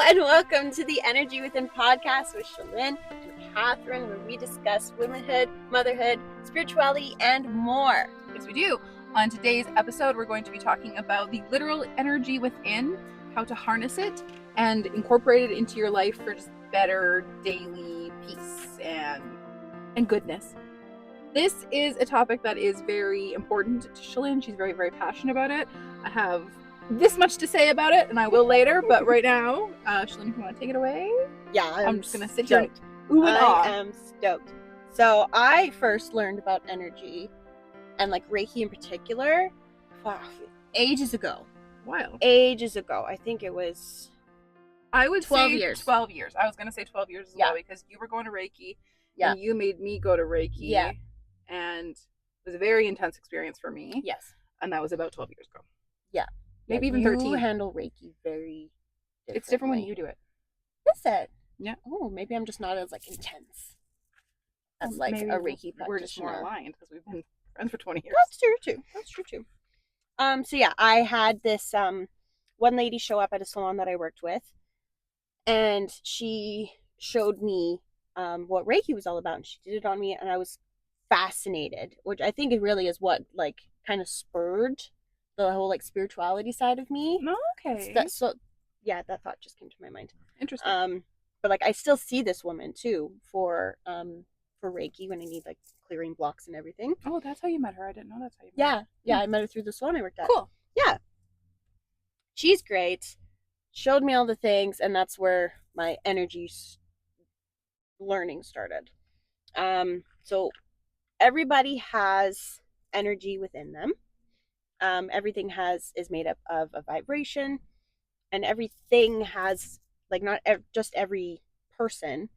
and welcome to the Energy Within podcast with Shalyn and Catherine, where we discuss womanhood, motherhood, spirituality, and more. Yes, we do. On today's episode, we're going to be talking about the literal energy within, how to harness it, and incorporate it into your life for just better daily peace and goodness. This is a topic that is very important to Shalyn. She's very, very passionate about it. I have this much to say about it, and I will later, but right now, Shalyn, if you want to take it away? Yeah, I'm just going to sit here and ooh and ah. I am stoked. So I first learned about energy and like Reiki in particular, ages ago. Wild. Ages ago. I think it was I would 12 say years. 12 years. I was going to say 12 years as well, because you were going to Reiki, and you made me go to Reiki, and it was a very intense experience for me. Yes. And that was about 12 years ago. Yeah. Maybe even 13. You handle Reiki very differently. It's different when you do it. Is it? Yeah. Oh, maybe I'm just not as like intense as like maybe a Reiki practitioner. We're just more aligned because we've been friends for 20 years. That's true too. So yeah, I had this one lady show up at a salon that I worked with, and she showed me what Reiki was all about, and she did it on me, and I was fascinated, which I think it really is what like kind of spurred the whole like spirituality side of me. Okay. So yeah, that thought just came to my mind. Interesting. But like I still see this woman too for Reiki when I need like clearing blocks and everything. Oh, that's how you met her. I didn't know that's how you met her. Yeah, I met her through the salon I worked at. Cool. Yeah. She's great. Showed me all the things, and that's where my energy learning started. So everybody has energy within them. Everything is made up of a vibration, and everything has like not just every person,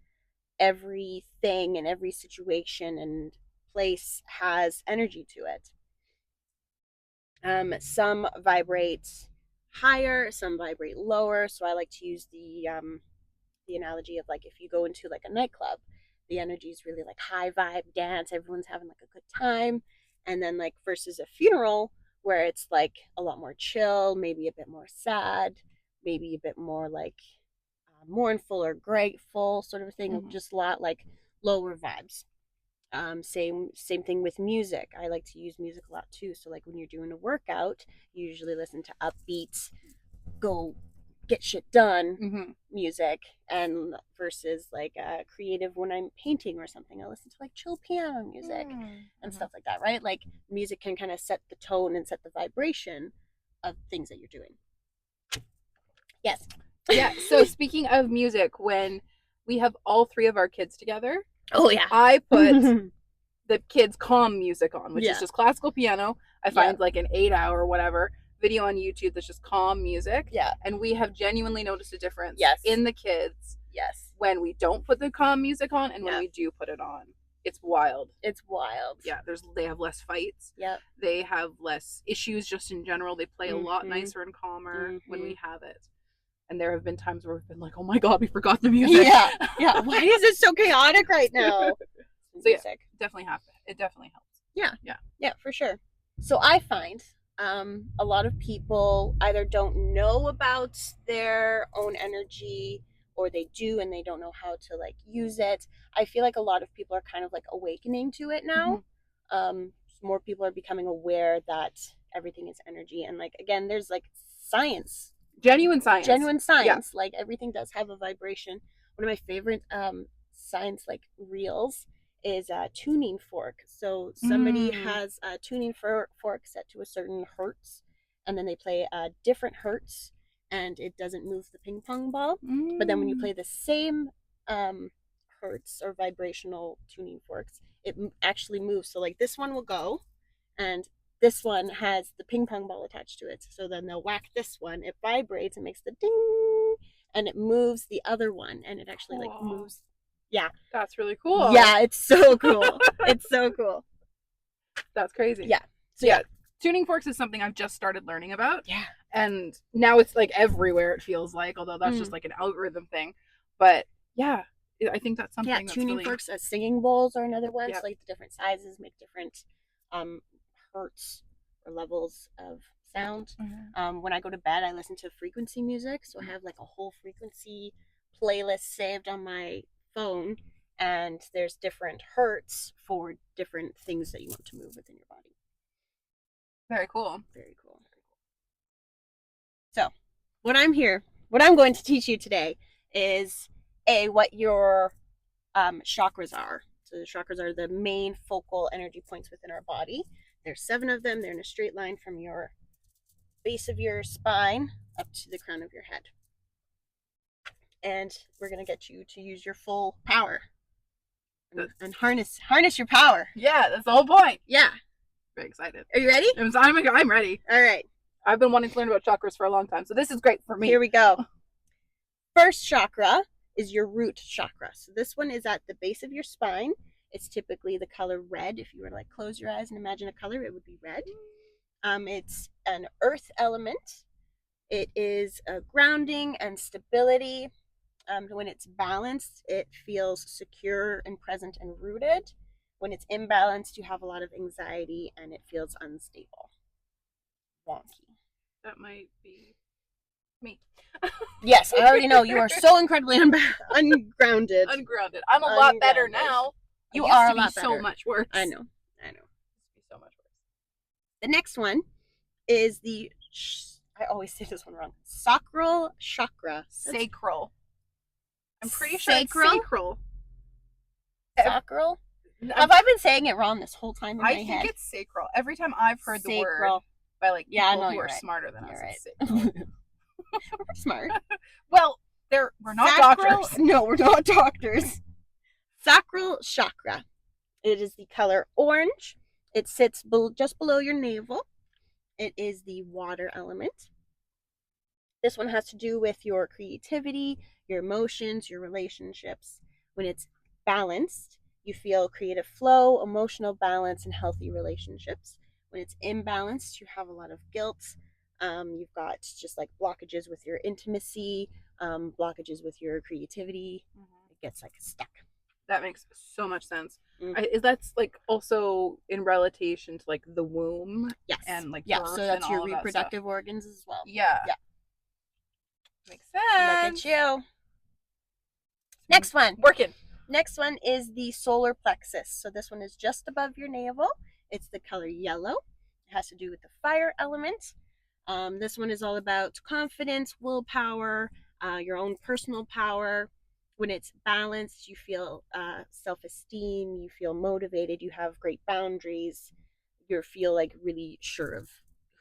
everything and every situation and place has energy to it. Some vibrate higher, some vibrate lower. So I like to use the analogy of like if you go into like a nightclub, the energy is really like high vibe dance, everyone's having like a good time, and then like versus a funeral where it's like a lot more chill, maybe a bit more sad, maybe a bit more like mournful or grateful sort of thing, just a lot like lower vibes. Same thing with music. I like to use music a lot too. So like when you're doing a workout, you usually listen to upbeat, go get shit done music, and versus like creative when I'm painting or something, I listen to like chill piano music and stuff like that, right? Like music can kind of set the tone and set the vibration of things that you're doing. Yes. Yeah. So speaking of music, when we have all three of our kids together, I put the kids' calm music on, which is just classical piano. I find like an 8-hour or whatever video on YouTube that's just calm music. Yeah. And we have genuinely noticed a difference in the kids. Yes. When we don't put the calm music on and when we do put it on. It's wild. Yeah, they have less fights. Yeah. They have less issues just in general. They play a lot nicer and calmer when we have it. And there have been times where we've been like, oh my God, we forgot the music. Yeah. Why is it so chaotic right now? So yeah, definitely happen. It definitely helps. Yeah, for sure. So I find a lot of people either don't know about their own energy, or they do and they don't know how to like use it. I feel like a lot of people are kind of like awakening to it now. More people are becoming aware that everything is energy, and like again, there's like science. Genuine science. Yeah. Like everything does have a vibration. One of my favorite science like reels is a tuning fork. So somebody has a tuning fork set to a certain hertz, and then they play different hertz, and it doesn't move the ping pong ball. But then when you play the same hertz or vibrational tuning forks, it actually moves. So like this one will go, and this one has the ping pong ball attached to it. So then they'll whack this one, it vibrates and makes the ding, and it moves the other one, and it actually like moves. Yeah. That's really cool. Yeah, it's so cool. It's so cool. That's crazy. Yeah. So yeah, tuning forks is something I've just started learning about. Yeah. And now it's like everywhere, it feels like, although that's just like an algorithm thing. But yeah, I think that's something that's tuning really... forks as singing bowls are another one. So like the different sizes make different hertz or levels of sound. Mm-hmm. When I go to bed, I listen to frequency music, so I have like a whole frequency playlist saved on my phone, and there's different hertz for different things that you want to move within your body. Very cool. Very cool. So, what I'm going to teach you today is what your chakras are. So the chakras are the main focal energy points within our body. There's 7 of them. They're in a straight line from your base of your spine up to the crown of your head. And we're going to get you to use your full power and harness your power. Yeah, that's the whole point. Yeah. Very excited. Are you ready? I'm ready. All right. I've been wanting to learn about chakras for a long time, so this is great for me. Here we go. First chakra is your root chakra. So this one is at the base of your spine. It's typically the color red. If you were to like close your eyes and imagine a color, it would be red. It's an earth element. It is a grounding and stability. When it's balanced, it feels secure and present and rooted. When it's imbalanced, you have a lot of anxiety and it feels unstable. Wonky. That might be me. Yes, I already know. You are so incredibly ungrounded. Ungrounded. I'm a lot better now. You are a lot better. So much worse. I know. It used to be so much worse. The next one is the, I always say this one wrong, sacral chakra. Sacral. I'm pretty sure Sacral? it's sacral. Sacral? Have I been saying it wrong this whole time in my head? I think it's sacral. Every time I've heard the word by like people who are smarter than us, it's sacral. We're smart. Well, we're not doctors. No, we're not doctors. Sacral chakra. It is the color orange. It sits just below your navel. It is the water element. This one has to do with your creativity, your emotions, your relationships. When it's balanced, you feel creative flow, emotional balance, and healthy relationships. When it's imbalanced, you have a lot of guilt. You've got just like blockages with your intimacy, blockages with your creativity. It gets like stuck. That makes so much sense. Is that's like also in relation to like the womb? Yes. And like so that's your reproductive that organs as well. Yeah. Makes sense. Look at you. Next one. Working. Next one is the solar plexus. So this one is just above your navel. It's the color yellow. It has to do with the fire element. This one is all about confidence, willpower, your own personal power. When it's balanced, you feel self-esteem, you feel motivated, you have great boundaries, you feel like really sure of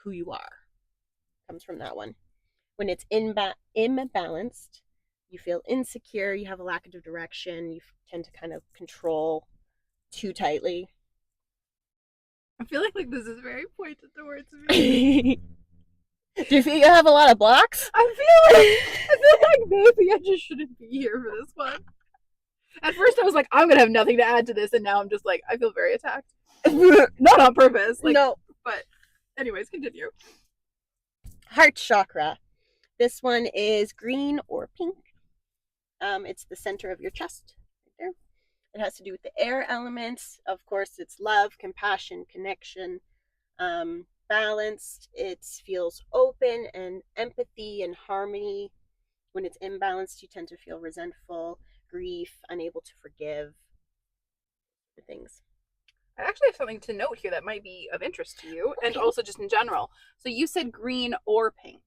who you are. Comes from that one. When it's imbalanced, you feel insecure, you have a lack of direction, you tend to kind of control too tightly. I feel like this is very pointed towards me. Do you feel you have a lot of blocks? I feel like maybe I just shouldn't be here for this one. At first I was like, I'm gonna have nothing to add to this, and now I'm just like, I feel very attacked. Not on purpose. Like, no. But anyways, continue. Heart chakra. This one is green or pink. It's the center of your chest. Right there. It has to do with the air elements. Of course, it's love, compassion, connection. Balanced, it feels open and empathy and harmony. When it's imbalanced, you tend to feel resentful, grief, unable to forgive. The things. I actually have something to note here that might be of interest to you, and also just in general. So you said green or pink,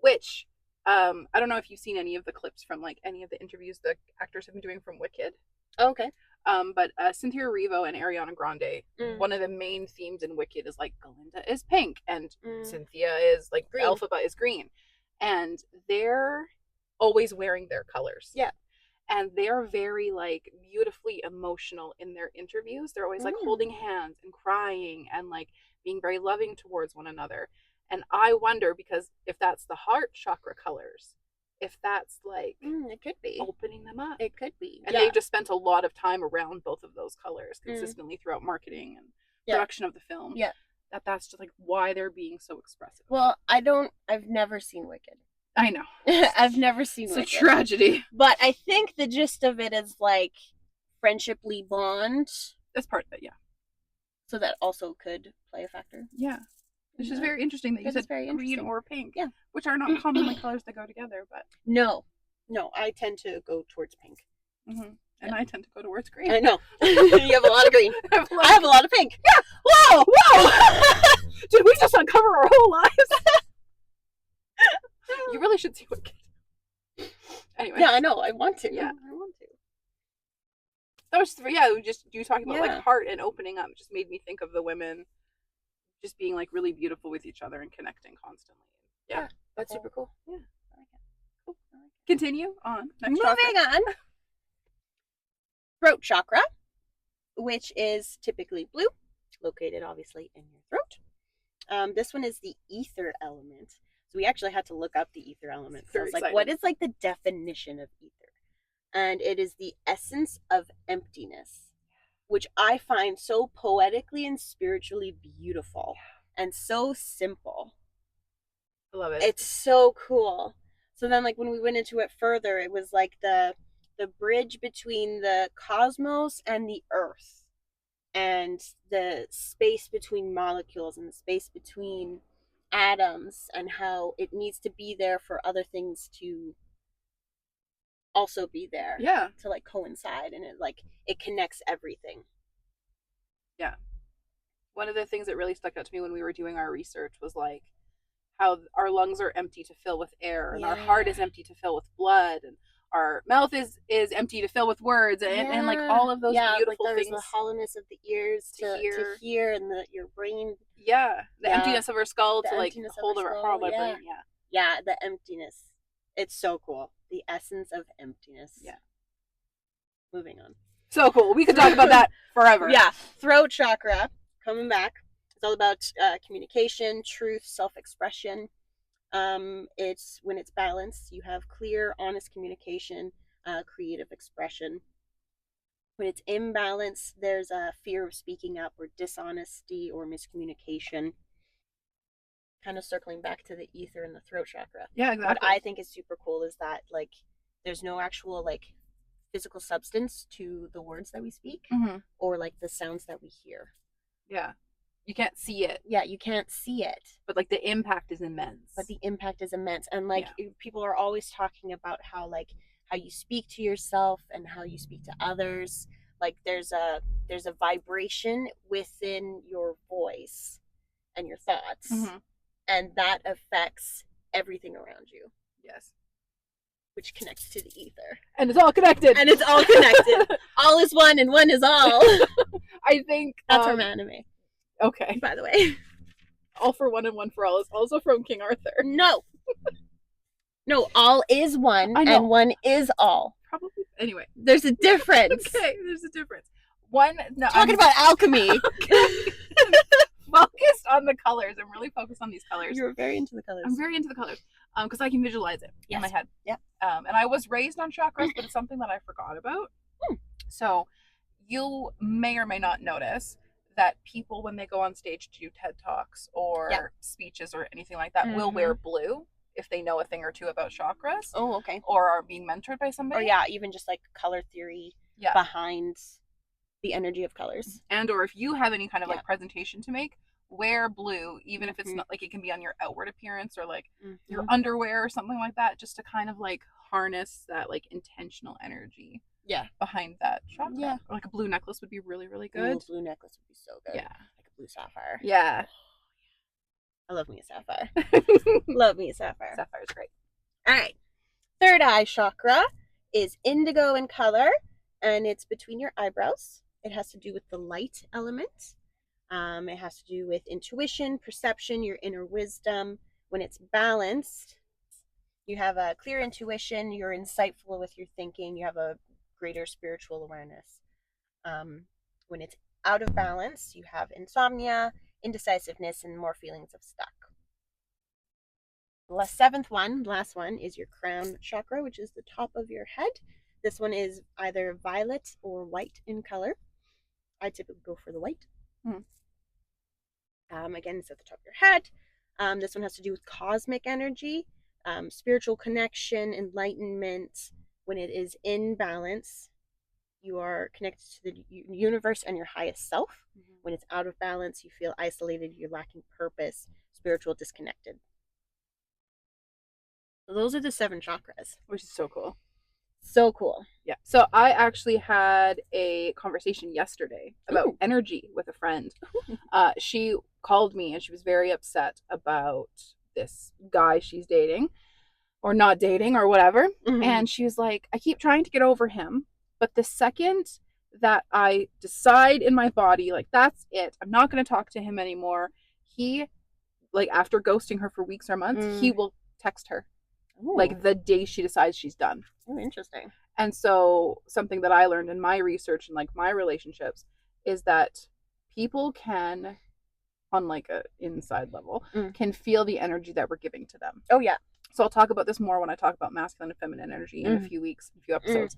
which I don't know if you've seen any of the clips from like any of the interviews the actors have been doing from Wicked. Okay. But Cynthia Erivo and Ariana Grande, one of the main themes in Wicked is like Galinda is pink and Cynthia is like green. Elphaba is green, and they're always wearing their colors. Yeah. And they're very like beautifully emotional in their interviews. They're always like holding hands and crying and like being very loving towards one another. And I wonder, because if that's the heart chakra colors, if that's like it could be opening them up. It could be. And they've just spent a lot of time around both of those colors consistently throughout marketing and production of the film. Yeah. That's just like why they're being so expressive. Well, I've never seen Wicked. I know. I've never seen Wicked. It's a tragedy. But I think the gist of it is like friendshiply bond. That's part of it, yeah. So that also could play a factor. Yeah. Which is very interesting that you That is said very green interesting. or pink. Yeah. Which are not commonly colors that go together, but. No, I tend to go towards pink. Mm-hmm. And I tend to go towards green. I know. You have a lot of green. I have a lot of pink. Yeah. Whoa! Whoa! Did we just uncover our whole lives? You really should see what kid. Anyway. Yeah, I know. I want to. Yeah. I want to. That was just you talking about Yeah. like heart and opening up just made me think of the women just being like really beautiful with each other and connecting constantly. Yeah. That's super cool. Yeah. I like it. Cool. I like it. Continue on. Next Moving on. Throat chakra, which is typically blue, located obviously in your throat. This one is the ether element. So we actually had to look up the ether element. So I was like, what is like the definition of ether? And it is the essence of emptiness, which I find so poetically and spiritually beautiful and so simple. I love it. It's so cool. So then, like, when we went into it further, it was like the bridge between the cosmos and the earth, and the space between molecules and the space between atoms, and how it needs to be there for other things to also be there. Yeah. To like coincide, and it connects everything. Yeah. One of the things that really stuck out to me when we were doing our research was like how our lungs are empty to fill with air, and our heart is empty to fill with blood, and our mouth is empty to fill with words, and like all of those beautiful like things. The hollowness of the ears to hear, and your brain. Yeah, the emptiness of our skull to like hold our brain. Yeah, the emptiness. It's so cool. The essence of emptiness. Yeah. Moving on. So cool. We could talk about that forever. Yeah. Throat chakra, coming back. It's all about communication, truth, self-expression. It's when it's balanced, you have clear, honest communication, creative expression. When it's imbalanced, there's a fear of speaking up, or dishonesty, or miscommunication. Kind of circling back to the ether and the throat chakra. Yeah, exactly. What I think is super cool is that like there's no actual like physical substance to the words that we speak, or like the sounds that we hear. Yeah. You can't see it. Yeah, you can't see it. But like the impact is immense. And like people are always talking about how you speak to yourself and how you speak to others. Like there's a vibration within your voice and your thoughts. And that affects everything around you. Yes. Which connects to the ether. And it's all connected. All is one and one is all. I think that's from anime. Okay. By the way. All for one and one for all is also from King Arthur. No, all is one and one is all. Probably. Anyway. There's a difference. Okay, there's a difference. Talking about alchemy. Focused on the colors. I'm really focused on these colors. You're very into the colors. I'm very into the colors. Because I can visualize it in my head. Yeah. And I was raised on chakras, but it's something that I forgot about. So you may or may not notice that people, when they go on stage to do TED Talks or speeches or anything like that, will wear blue if they know a thing or two about chakras. Oh, okay. Or are being mentored by somebody. Or even just like color theory behind the energy of colors. And or if you have any kind of like presentation to make, wear blue, even if it's not like it can be on your outward appearance or like your underwear or something like that, just to kind of like harness that like intentional energy behind that chakra. Yeah. Or like a blue necklace would be really, really good. Blue necklace would be so good. Yeah. Like a blue sapphire. Yeah. I love me a sapphire. Love me a sapphire. Sapphire's great. All right. Third eye chakra is indigo in color, and it's between your eyebrows. It has to do with the light element. It has to do with intuition, perception, your inner wisdom. When it's balanced, you have a clear intuition, you're insightful with your thinking, you have a greater spiritual awareness. When it's out of balance, you have insomnia, indecisiveness, and more feelings of stuck. The last one, is your crown chakra, which is the top of your head. This one is either violet or white in color. I typically go for the white. Again, it's at the top of your head. This one has to do with cosmic energy, spiritual connection, enlightenment. When it is in balance, you are connected to the universe and your highest self. When it's out of balance, you feel isolated, you're lacking purpose, spiritual, disconnected. So those are the 7 chakras. Which is so cool. So cool. Yeah. So I actually had a conversation yesterday about Ooh. energy with a friend. She called me and she was very upset about this guy she's dating or not dating or whatever. Mhm. And she was like, I keep trying to get over him, but the second that I decide in my body, like, that's it, I'm not going to talk to him anymore, he, like, after ghosting her for weeks or months, he will text her. Ooh. Like the day she decides she's done. Oh, interesting. And so something that I learned in my research and like my relationships is that people can, on like a inside level, can feel the energy that we're giving to them. Oh yeah. So I'll talk about this more when I talk about masculine and feminine energy in a few weeks, a few episodes.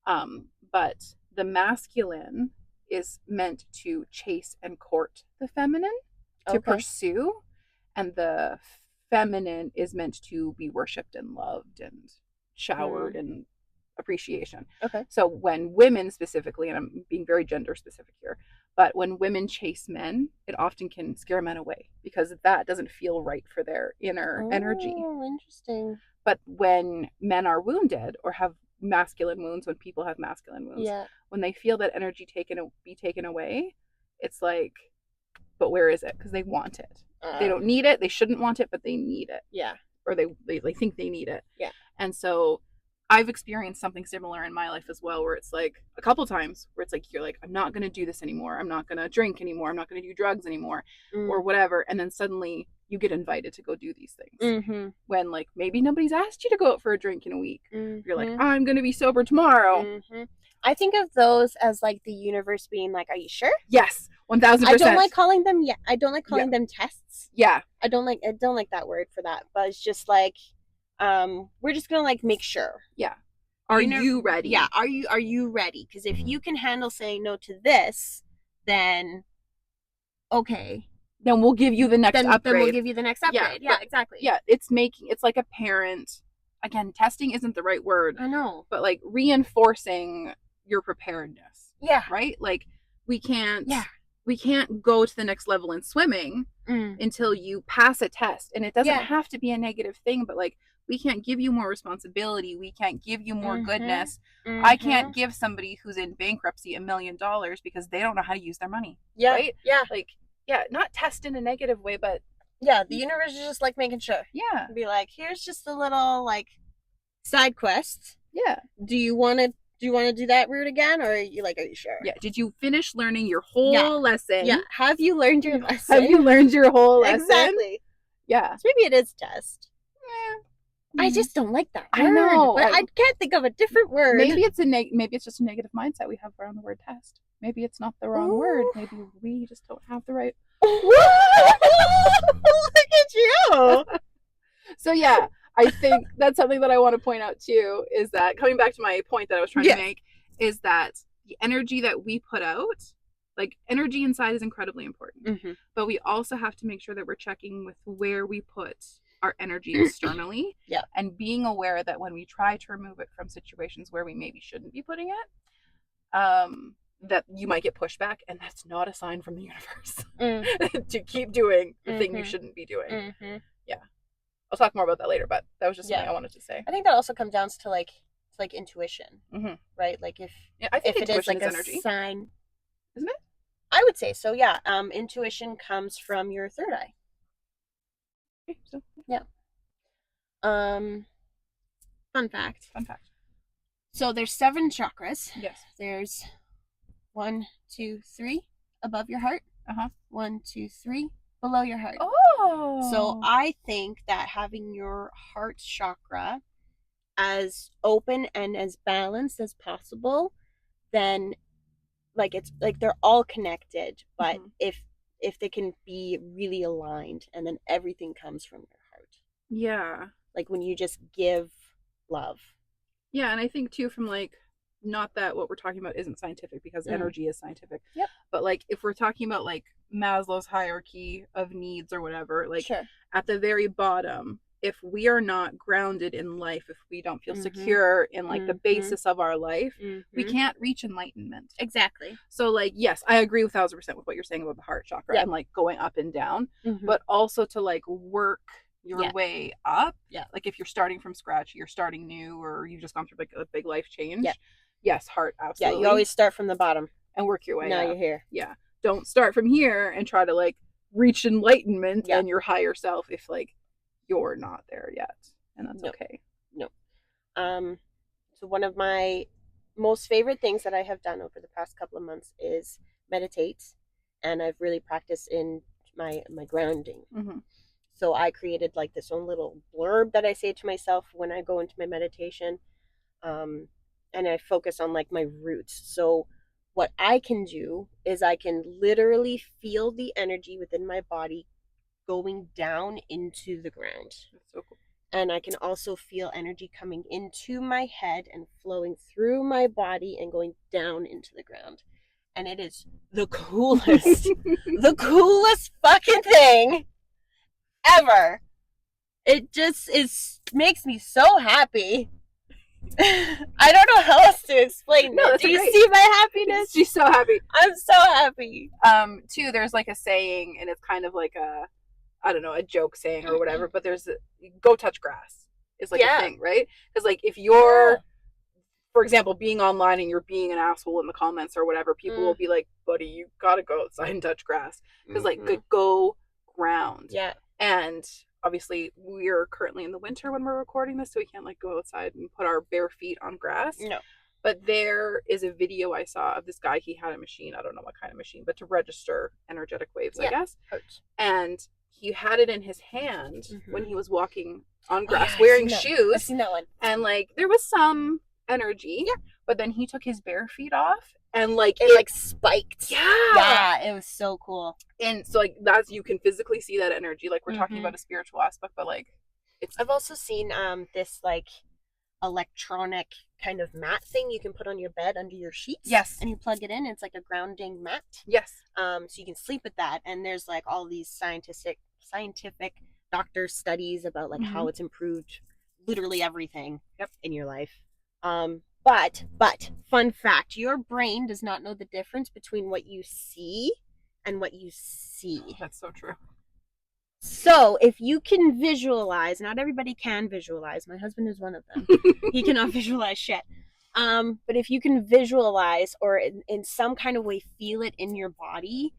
But the masculine is meant to chase and court the feminine, to pursue, and the feminine is meant to be worshipped and loved and showered and appreciation. Okay. So when women specifically, and I'm being very gender specific here, but when women chase men, it often can scare men away because that doesn't feel right for their inner energy. Oh, interesting. But when men are wounded or have masculine wounds, when people have masculine wounds, when they feel that energy be taken away, it's like, but where is it? Because they want it. They don't need it. They shouldn't want it, but they need it. Yeah. Or they think they need it. Yeah. And so I've experienced something similar in my life as well, where it's like a couple times where it's like, you're like, I'm not going to do this anymore. I'm not going to drink anymore. I'm not going to do drugs anymore or whatever. And then suddenly you get invited to go do these things when like maybe nobody's asked you to go out for a drink in a week. You're like, I'm going to be sober tomorrow. I think of those as like the universe being like, are you sure? Yes. 1000%. I don't like calling them I don't like calling them tests. Yeah. I don't like that word for that, but it's just like we're just going to like make sure. Yeah. Are you ready? Yeah, are you ready? Because if you can handle saying no to this, then okay. Then we'll give you the next upgrade. Then we'll give you the next upgrade. Yeah, exactly. Yeah, it's like a parent. Again, testing isn't the right word. I know. But like reinforcing your preparedness. Yeah. Right? Like we can't go to the next level in swimming until you pass a test. And it doesn't have to be a negative thing, but like we can't give you more responsibility. We can't give you more goodness. I can't give somebody who's in bankruptcy $1 million because they don't know how to use their money. Yeah. Right? Yeah. Like, yeah, not test in a negative way, but yeah, the universe is just like making sure. Yeah. Be like, here's just a little like side quest. Yeah. Do you want to do that route again, or are you sure? Yeah. Did you finish learning your whole lesson? Yeah. Have you learned your lesson? Have you learned your whole lesson? Exactly. Yeah. So maybe it is test. Yeah. I just don't like that word. I know. But I can't think of a different word. Maybe it's maybe it's just a negative mindset we have around the word test. Maybe it's not the wrong word. Maybe we just don't have the right. Look at you. So yeah, I think that's something that I want to point out too, is that coming back to my point that I was trying to make, is that the energy that we put out, like energy inside is incredibly important, but we also have to make sure that we're checking with where we put our energy externally and being aware that when we try to remove it from situations where we maybe shouldn't be putting it, that you might get pushback, and that's not a sign from the universe to keep doing the thing you shouldn't be doing. Yeah. I'll talk more about that later, but that was just something I wanted to say. I think that also comes down to like intuition, right? Like I think if it is like is a energy. Sign, isn't it? I would say so. Yeah. Intuition comes from your third eye. Okay, so yeah. Fun fact. So there's 7 chakras. Yes. There's 1, 2, 3 above your heart. 1, 2, 3 below your heart. Oh. So I think that having your heart chakra as open and as balanced as possible, then like it's like they're all connected, but if they can be really aligned, and then everything comes from your heart. Yeah. Like when you just give love. Yeah, and I think too from like, not that what we're talking about isn't scientific, because energy is scientific. Yep. But like if we're talking about like Maslow's hierarchy of needs or whatever, like at the very bottom if we are not grounded in life, if we don't feel Mhm. secure in like the Mhm. basis of our life, we Mhm. can't reach enlightenment. Exactly. So like, yes, I agree 1,000% with what you're saying about the heart chakra Yeah. and like going up and down, Mhm. but also to like work your Yeah. way up. Yeah. Like if you're starting from scratch, you're starting new, or you've just gone through like a big life change. Yeah. Yes, heart, Yeah, absolutely. you always start from the bottom. And work your way Now up. you're here. Yeah. Don't start from here and try to like reach enlightenment Yeah. and your higher self if like you're not there yet. And that's No. okay. No. So one of my most favorite things that I have done over the past couple of months is meditate, and I've really practiced in my grounding. Mm-hmm. So I created like this own little blurb that I say to myself when I go into my meditation, and I focus on like my roots. So what I can do is I can literally feel the energy within my body going down into the ground. That's so cool. And I can also feel energy coming into my head and flowing through my body and going down into the ground. And it is the coolest, the coolest fucking thing ever. It just makes me so happy. I don't know how else to explain No, it. that's Do you great. see my happiness? She's so happy. I'm so happy. Too, there's like a saying, and it's kind of like a, I don't know, a joke saying or whatever, but there's go touch grass is like a thing, right? Because like if you're, for example, being online and you're being an asshole in the comments or whatever, people will be like, buddy, you gotta go outside and touch grass. Because like go ground. Yeah. And obviously we're currently in the winter when we're recording this, so we can't like go outside and put our bare feet on grass. No. But there is a video I saw of this guy. He had a machine, I don't know what kind of machine, but to register energetic waves, I guess. And he had it in his hand when he was walking on grass, wearing shoes. I've seen that one. And like there was some energy, but then he took his bare feet off and like it like spiked. Yeah, it was so cool. And so like that's, you can physically see that energy. Like we're talking about a spiritual aspect, but like it's, I've also seen this like electronic kind of mat thing you can put on your bed under your sheets. Yes. And you plug it in. It's like a grounding mat. Yes. So you can sleep with that. And there's like all these scientific doctor studies about like how it's improved literally everything in your life. But fun fact, your brain does not know the difference between what you see and what you see. That's so true. So if you can visualize, not everybody can visualize. My husband is one of them. He cannot visualize shit. But if you can visualize or in some kind of way feel it in your body,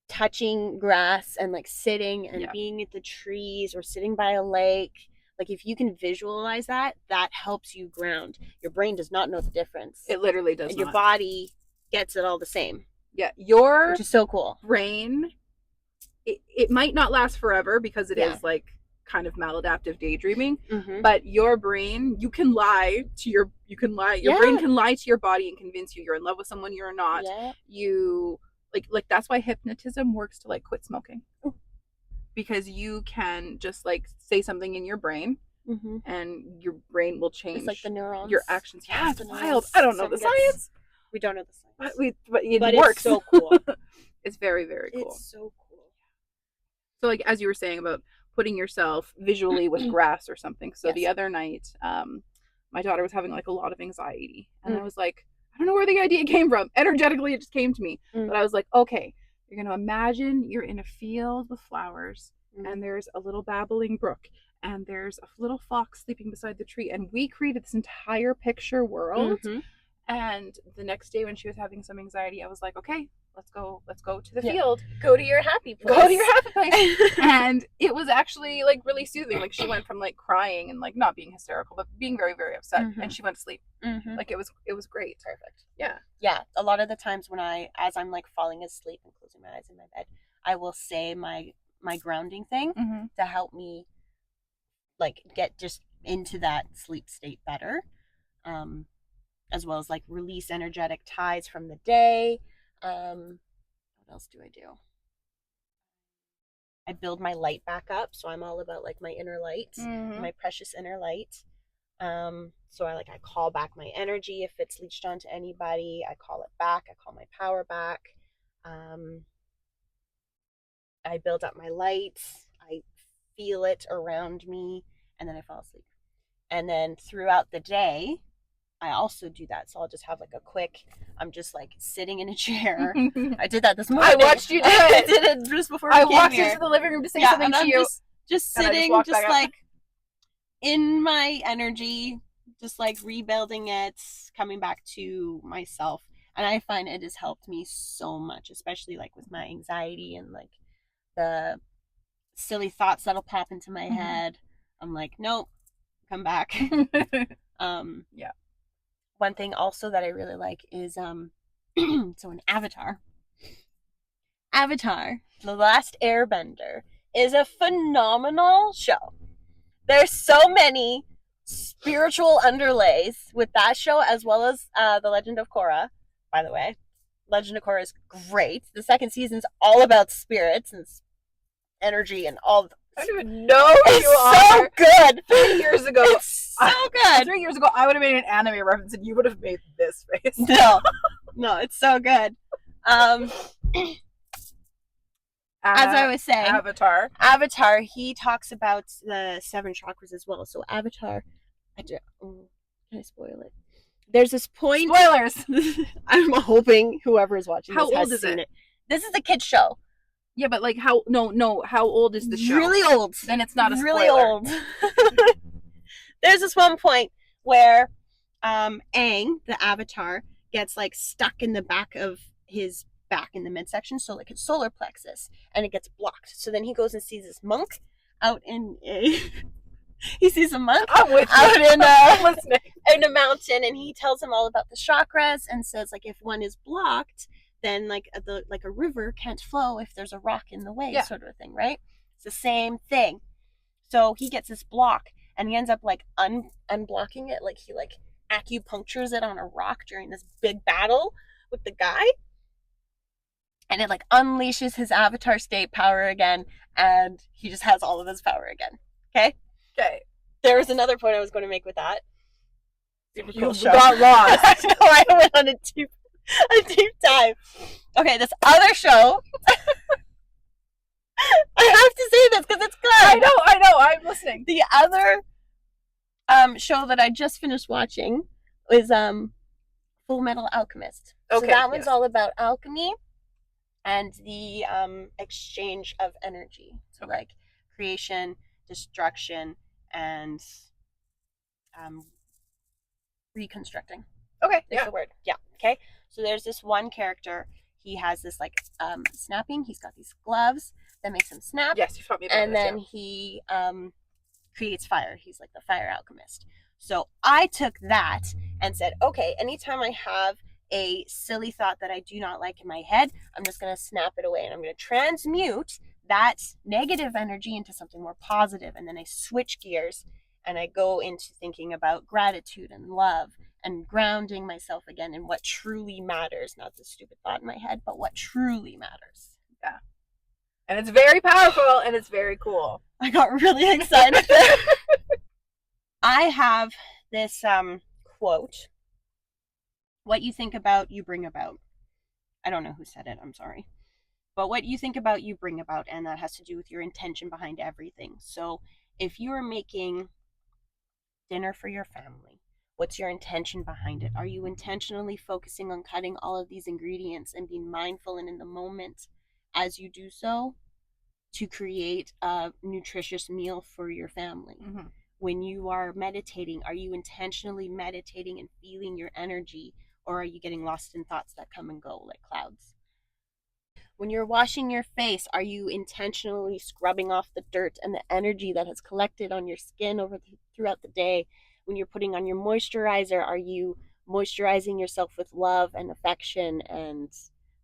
touching grass and like sitting and being at the trees or sitting by a lake, like if you can visualize that, that helps you ground. Your brain does not know the difference. It literally does. And your body gets it all the same. Yeah, your which is so cool. Brain, it might not last forever because it is like kind of maladaptive daydreaming, but your brain, your brain can lie to your body and convince you you're in love with someone you're not. You like that's why hypnotism works to like quit smoking. Because you can just like say something in your brain and your brain will change. It's like the neurons. Your actions. Yeah, it's wild. I don't know the science. We don't know the science. But it works. It's so cool. It's very, very cool. It's so cool. So like as you were saying about putting yourself visually with grass or something. So the other night, my daughter was having like a lot of anxiety. And I was like, I don't know where the idea came from. Energetically, it just came to me. But I was like, okay, you're going to imagine you're in a field with flowers and there's a little babbling brook and there's a little fox sleeping beside the tree. And we created this entire picture world. And the next day when she was having some anxiety, I was like, okay, let's go to the field. Go to your happy place. Go to your happy place. And it was actually like really soothing. Like she went from like crying and like not being hysterical, but being very, very upset. And she went to sleep. Like it was great. Perfect. Yeah. Yeah. A lot of the times when as I'm like falling asleep and closing my eyes in my bed, I will say my grounding thing to help me like get just into that sleep state better. As well as like release energetic ties from the day. What else do I do? I build my light back up, so I'm all about like my inner light, my precious inner light. So I call back my energy if it's leached onto anybody. I call it back. I call my power back. I build up my light. I feel it around me, and then I fall asleep. And then throughout the day, I also do that. So I'll just have like a quick, I'm just like sitting in a chair. I did that this morning. I watched you do it. I did it just before I we came walked here. into the living room to say Yeah, something and to I'm you. just And I sitting, just just like in my energy, just like rebuilding it, coming back to myself. And I find it has helped me so much, especially like with my anxiety and like the silly thoughts that'll pop into my head. I'm like, nope, come back. Yeah. One thing also that I really like is so an Avatar, The Last Airbender is a phenomenal show. There's so many spiritual underlays with that show, as well as The Legend of Korra, by the way. Legend of Korra is great. The second season's all about spirits and energy and all. I don't even know who you are. So good. 3 years ago. It's so good. 3 years ago, I would have made an anime reference and you would have made this face. No, it's so good. As I was saying, Avatar, he talks about the 7 chakras as well. So Avatar, can I spoil it? There's this point. Spoilers. I'm hoping whoever is watching How this has old is seen it? This is a kid's show. Yeah, but like how old is the show? Really old. Then it's not a spoiler. Really old. There's this one point where Aang, the Avatar, gets like stuck in the back of his back in the midsection, so like his solar plexus, and it gets blocked. So then he goes and sees this monk out in he sees a monk out in a mountain, and he tells him all about the chakras and says like if one is blocked, then like a river can't flow if there's a rock in the way, sort of a thing, right? It's the same thing. So he gets this block, and he ends up like unblocking it, like he like acupunctures it on a rock during this big battle with the guy, and it like unleashes his avatar state power again, and he just has all of his power again. Okay. There was another point I was going to make with that. Super cool show. Got lost. No, I went on a deep dive. Okay, this other show. I have to say this because it's good. I know. I'm listening. The other show that I just finished watching is Full Metal Alchemist. Okay, so that one's all about alchemy and the exchange of energy. So like creation, destruction, and reconstructing. Okay, is the word. Yeah. Okay. So there's this one character. He has this like snapping. He's got these gloves that makes him snap. Yes, you taught me about and this. And then he creates fire. He's like the fire alchemist. So I took that and said, okay, anytime I have a silly thought that I do not like in my head, I'm just going to snap it away, and I'm going to transmute that negative energy into something more positive. And then I switch gears and I go into thinking about gratitude and love and grounding myself again in what truly matters, not the stupid thought in my head, but what truly matters. Yeah. And it's very powerful and it's very cool. I got really excited there. I have this quote. What you think about, you bring about. I don't know who said it, I'm sorry. But what you think about, you bring about, and that has to do with your intention behind everything. So if you're making dinner for your family, what's your intention behind it? Are you intentionally focusing on cutting all of these ingredients and being mindful and in the moment as you do so to create a nutritious meal for your family? Mm-hmm. When you are meditating, are you intentionally meditating and feeling your energy, or are you getting lost in thoughts that come and go like clouds? When you're washing your face, are you intentionally scrubbing off the dirt and the energy that has collected on your skin throughout the day? When you're putting on your moisturizer, are you moisturizing yourself with love and affection and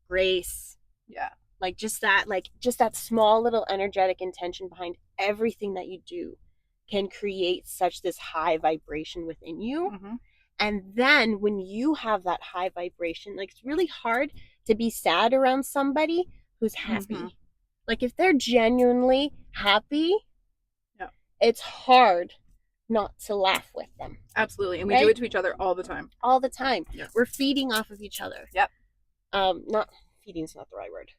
grace? Yeah. Just that small little energetic intention behind everything that you do can create such this high vibration within you. Mm-hmm. And then when you have that high vibration, like it's really hard to be sad around somebody who's happy. Mm-hmm. Like if they're genuinely happy, it's hard not to laugh with them. Absolutely. And we do it to each other all the time. All the time. Yes. We're feeding off of each other. Yep. Not feeding is not the right word.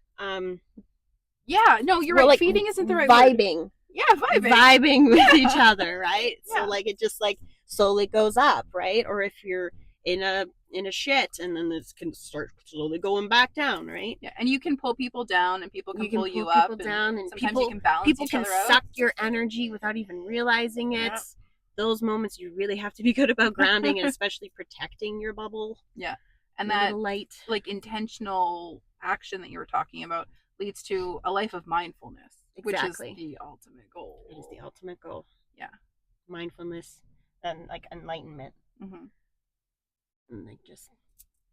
Yeah, no, you're right. Like feeding isn't the right vibing word. vibing with each other, right? Yeah. So like it just like slowly goes up, right? Or if you're in a shit and then this can start slowly going back down, right? Yeah, and you can pull people down and people can You can pull pull you people up down and sometimes you can balance people each can other out. suck your energy without even realizing it. Yeah. Those moments you really have to be good about grounding and especially protecting your bubble. Yeah. And your that little light. like intentional action that you were talking about leads to a life of mindfulness, Exactly. which is the ultimate goal. It is the ultimate goal. Yeah. Mindfulness and like enlightenment. Mm-hmm. And like just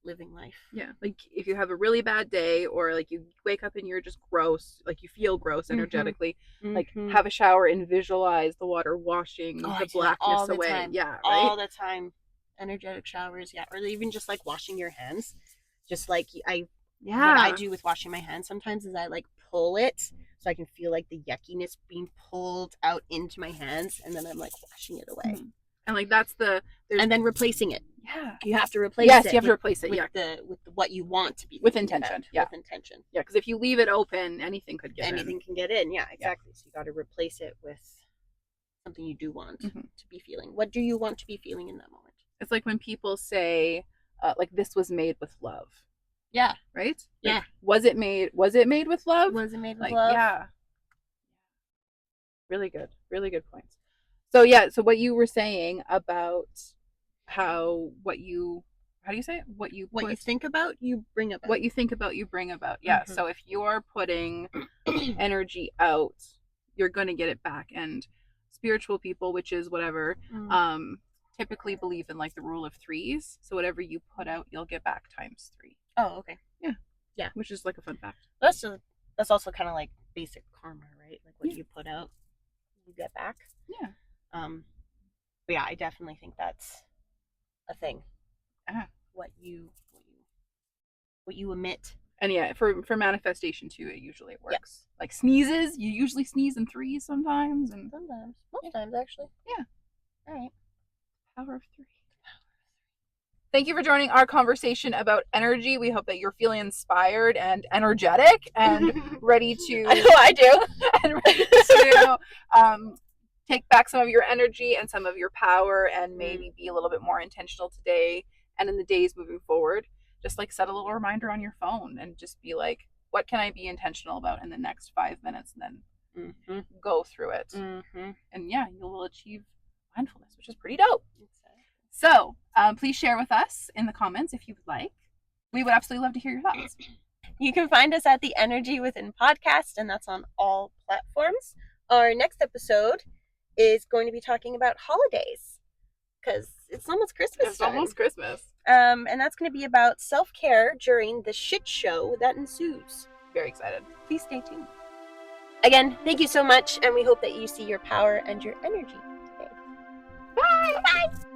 living life. Yeah. Like if you have a really bad day or like you wake up and you're just gross, like you feel gross energetically, like have a shower and visualize the water washing the blackness away. Time. Yeah. Right? All the time. Energetic showers, yeah. Or even just like washing your hands. Just like what I do with washing my hands sometimes is I like pull it so I can feel like the yuckiness being pulled out into my hands and then I'm like washing it away. Mm-hmm. And like that's and then replacing it. Yeah. You have to replace it. Yes, you have to replace it. With what you want to be. With intention. Yeah. With intention. Yeah, because if you leave it open, anything can get in. Yeah, exactly. So you got to replace it with something you do want to be feeling. What do you want to be feeling in that moment? It's like when people say, like this was made with love. Yeah. Right? Yeah. Like, was it made with love? Was it made with love? Yeah. Really good. Really good points. So yeah, so what you were saying about how what you think about, you bring about. What you think about, you bring about. Yeah. Mm-hmm. So if you're putting energy out, you're going to get it back. And spiritual people, which is whatever, typically believe in like the rule of threes. So whatever you put out, you'll get back times 3. Oh, okay. Yeah. Yeah. Which is like a fun fact. That's also kind of like basic karma, right? Like what you put out, you get back. Yeah. But yeah, I definitely think that's a thing. What you emit. And yeah, for manifestation too, it usually works. Yeah. Like sneezes, you usually sneeze in 3 sometimes, and most times actually. Yeah. All right. Power of 3. Thank you for joining our conversation about energy. We hope that you're feeling inspired and energetic and ready to. I know I do. And ready to take back some of your energy and some of your power, and maybe be a little bit more intentional today and in the days moving forward. Just like set a little reminder on your phone and just be like, what can I be intentional about in the next 5 minutes, and then go through it. And yeah, you will achieve mindfulness, which is pretty dope. So please share with us in the comments if you would like. We would absolutely love to hear your thoughts. You can find us at the Energy Within podcast, and that's on all platforms. Our next episode is going to be talking about holidays, because it's almost Christmas. It's almost Christmas. And that's going to be about self-care during the shit show that ensues. Very excited. Please stay tuned. Again, thank you so much, and we hope that you see your power and your energy today. Bye! Bye!